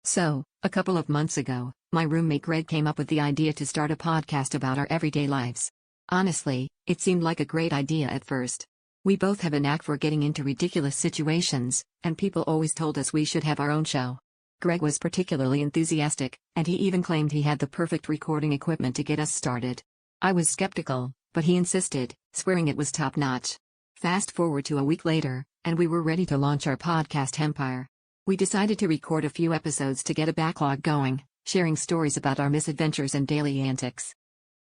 So, a couple of months ago, my roommate Greg came up with the idea to start a podcast about our everyday lives. Honestly, it seemed like a great idea at first. We both have a knack for getting into ridiculous situations, and people always told us we should have our own show. Greg was particularly enthusiastic, and he even claimed he had the perfect recording equipment to get us started. I was skeptical, but he insisted, swearing it was top-notch. Fast forward to a week later, and we were ready to launch our podcast empire. We decided to record a few episodes to get a backlog going, sharing stories about our misadventures and daily antics.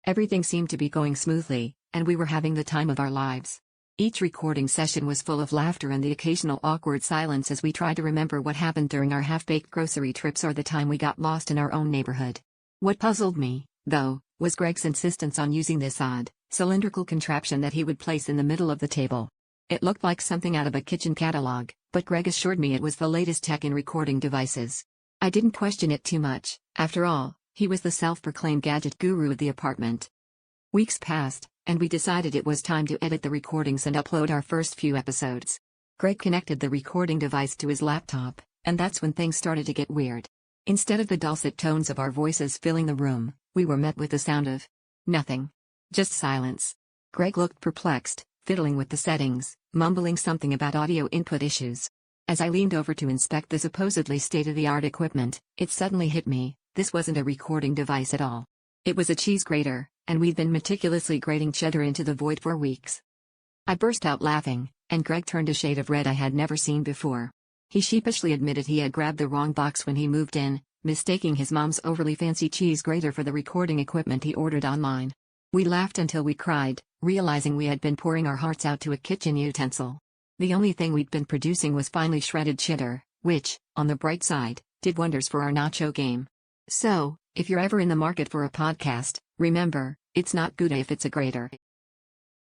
Everything seemed to be going smoothly, and we were having the time of our lives. Each recording session was full of laughter and the occasional awkward silence as we tried to remember what happened during our half-baked grocery trips or the time we got lost in our own neighborhood. What puzzled me, though, was Greg's insistence on using this odd, cylindrical contraption that he would place in the middle of the table. It looked like something out of a kitchen catalog, but Greg assured me it was the latest tech in recording devices. I didn't question it too much. After all, he was the self-proclaimed gadget guru of the apartment. Weeks passed, and we decided it was time to edit the recordings and upload our first few episodes. Greg connected the recording device to his laptop, and that's when things started to get weird. Instead of the dulcet tones of our voices filling the room, we were met with the sound of nothing. Just silence. Greg looked perplexed, fiddling with the settings, mumbling something about audio input issues. As I leaned over to inspect the supposedly state-of-the-art equipment, it suddenly hit me, this wasn't a recording device at all. It was a cheese grater, and we'd been meticulously grating cheddar into the void for weeks. I burst out laughing, and Greg turned a shade of red I had never seen before. He sheepishly admitted he had grabbed the wrong box when he moved in, mistaking his mom's overly fancy cheese grater for the recording equipment he ordered online. We laughed until we cried, realizing we had been pouring our hearts out to a kitchen utensil. The only thing we'd been producing was finely shredded cheddar, which, on the bright side, did wonders for our nacho game. So, if you're ever in the market for a podcast, remember, it's not Gouda if it's a grater.